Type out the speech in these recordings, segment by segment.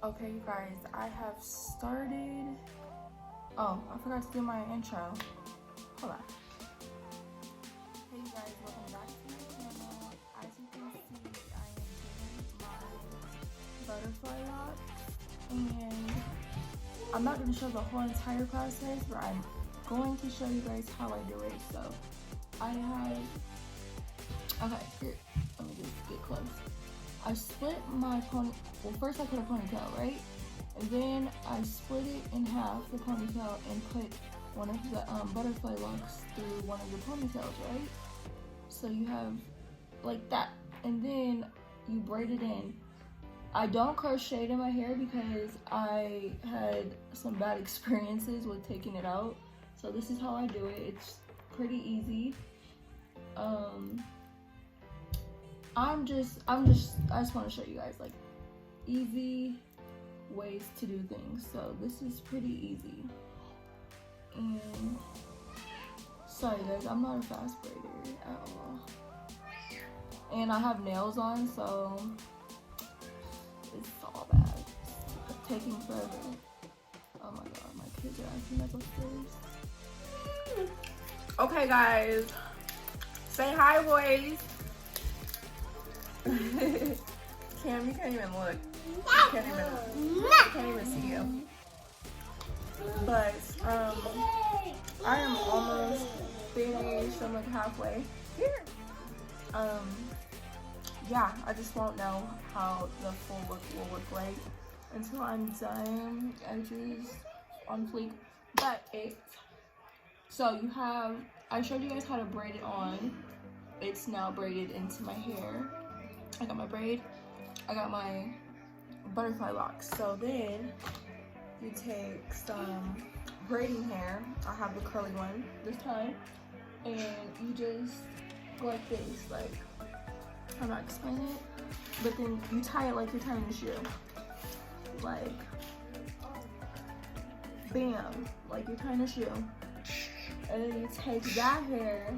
Okay, you guys, I have started. Oh, I forgot to do my intro. Hold on. Hey, you guys, welcome back to my channel. As you can see, I am doing my butterfly locks, and I'm not going to show the whole entire process, but I'm going to show you guys how I do it. So, I have. Okay, here. Let me just get close. I split my pony. Well, first I put a ponytail, right? And then I split it in half, the ponytail, and put one of the butterfly locks through one of the ponytails, right? So you have like that. And then you braid it in. I don't crochet in my hair because I had some bad experiences with taking it out. So this is how I do it. It's pretty easy. I just want to show you guys like easy ways to do things. So this is pretty easy. And sorry guys, I'm not a fast braider at all. And I have nails on, so it's all bad. It's taking forever. Oh my god, my kids are acting like upstairs. Okay guys, say hi boys. Cam, you can't even look. You can't even see you. But I am almost finished. I'm like halfway here. Yeah, I just won't know how the full look will look like until I'm done. Edges on fleek. But so you have, I showed you guys how to braid it on. It's now braided into my hair. I got my braid, I got my butterfly locks. So then you take some braiding hair. I have the curly one this time, and you just go like this, like, I'm not explaining it, but then you tie it like you're tying a shoe, like bam, like you're tying a shoe. And then you take that hair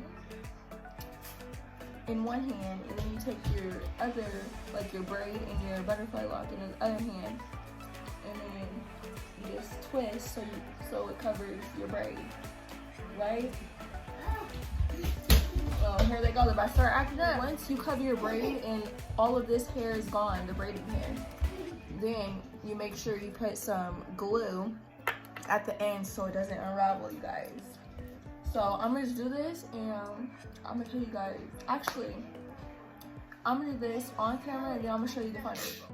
in one hand, and then you take your other, like your braid and your butterfly lock in the other hand, and then you just twist so it covers your braid, right? Oh, here they go. If I start acting up, once you cover your braid and all of this hair is gone, the braiding hair, then you make sure you put some glue at the end so it doesn't unravel, you guys. So I'm gonna just do this, and I'm gonna tell you guys, actually, I'm gonna do this on camera, and then I'm gonna show you the final result.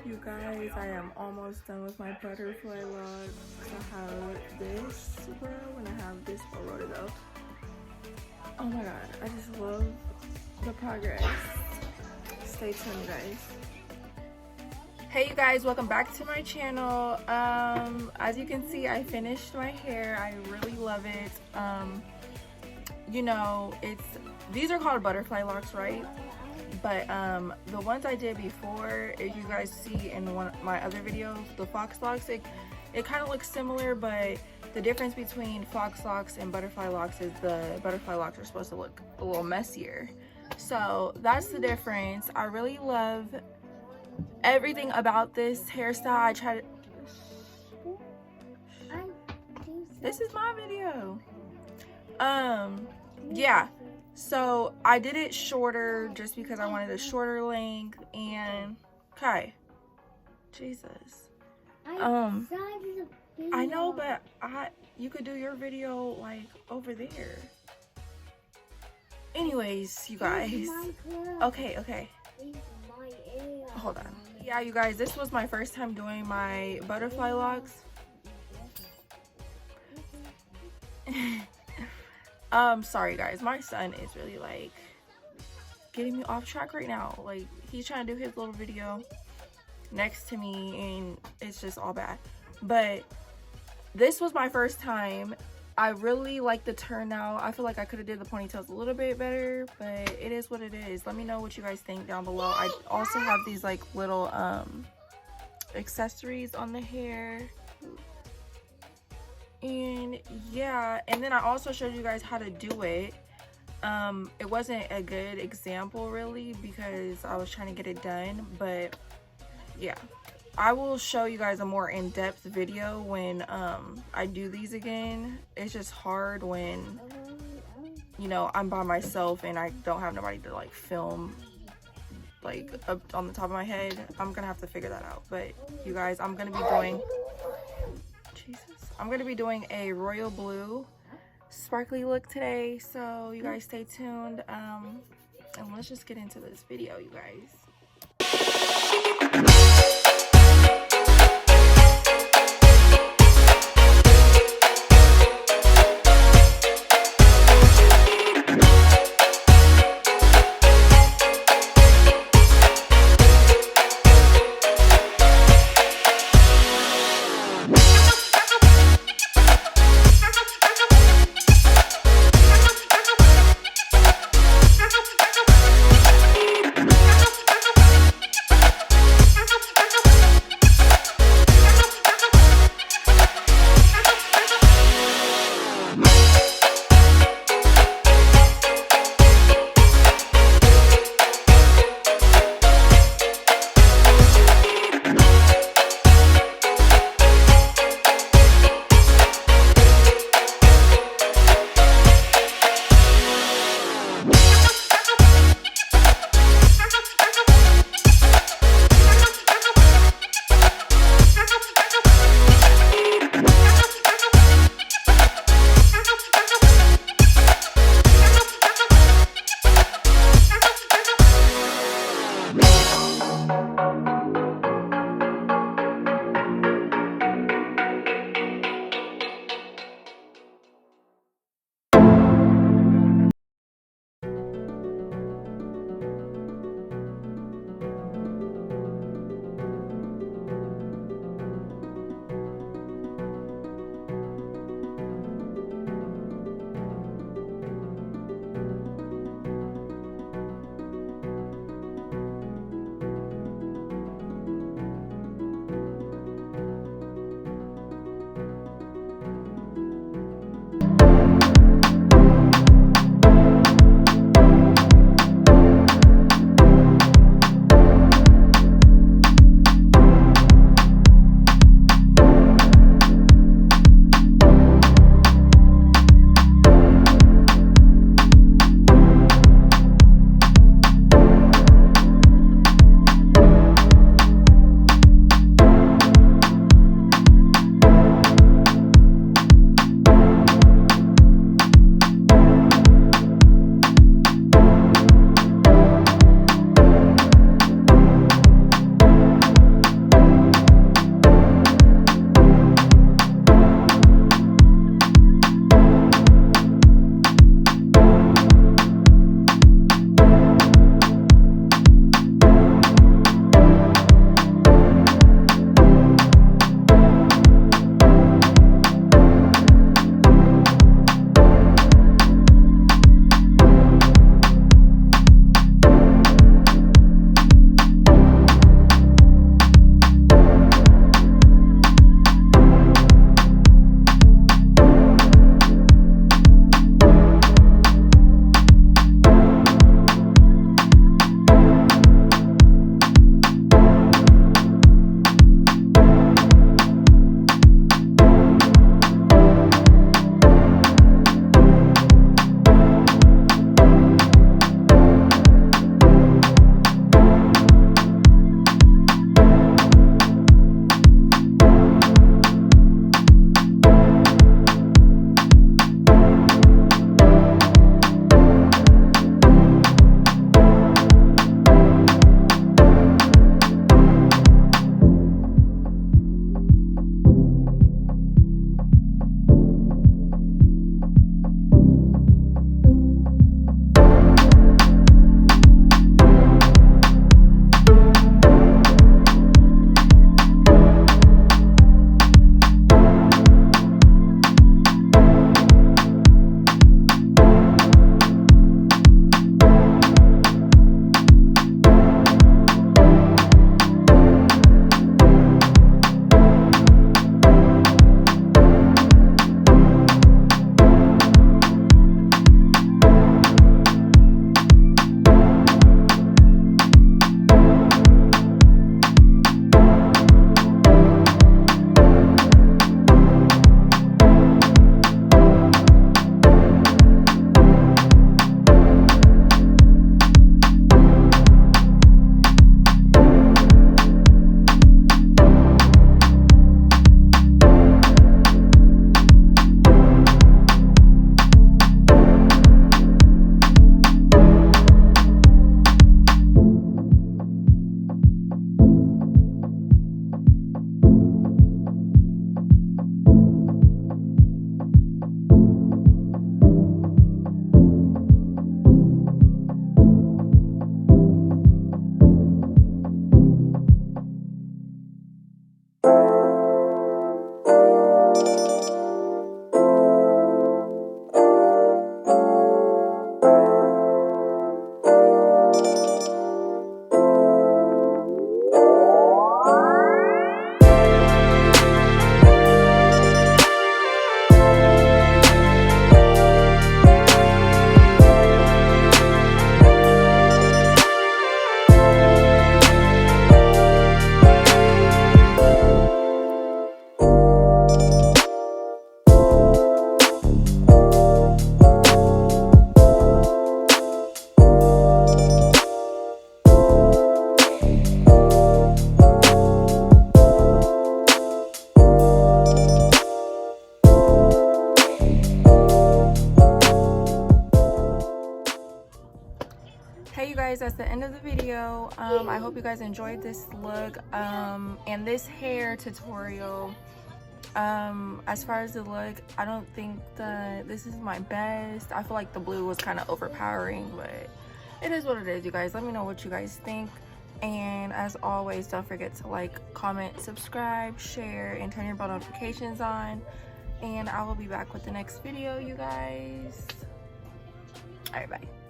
You guys, I am almost done with my butterfly locks. I have this row and I have this row to go. Oh my god, I just love the progress. Stay tuned, guys. Hey you guys, welcome back to my channel. As you can see, I finished my hair. I really love it. You know, these are called butterfly locks, right? But the ones I did before, if you guys see in one of my other videos, the fox locks, it kind of looks similar, but the difference between fox locks and butterfly locks is the butterfly locks are supposed to look a little messier. So that's the difference. I really love everything about this hairstyle. I try to... This is my video. Yeah. So I did it shorter just because I wanted a shorter length, and okay, Jesus, I know, but you could do your video like over there. Anyways, you guys, okay, hold on. Yeah, you guys, this was my first time doing my butterfly locks. Sorry guys, my son is really like getting me off track right now. Like, he's trying to do his little video next to me, and it's just all bad. But this was my first time I really like the turnout. I feel like I could have did the ponytails a little bit better, but it is what it is. Let me know what you guys think down below. I also have these like little accessories on the hair. And yeah, and then I also showed you guys how to do it. It wasn't a good example really because I was trying to get it done, but yeah, I will show you guys a more in-depth video when I do these again. It's just hard when, you know, I'm by myself and I don't have nobody to like film like up on the top of my head. I'm gonna have to figure that out. But you guys, I'm gonna be doing a royal blue sparkly look today, so you guys stay tuned. And let's just get into this video, you guys. that's the end of the video. I hope you guys enjoyed this look and this hair tutorial. As far as the look, I don't think that this is my best. I feel like the blue was kind of overpowering, but it is what it is, you guys. Let me know what you guys think. And as always, don't forget to like, comment, subscribe, share, and turn your bell notifications on. And I will be back with the next video, you guys. All right, bye.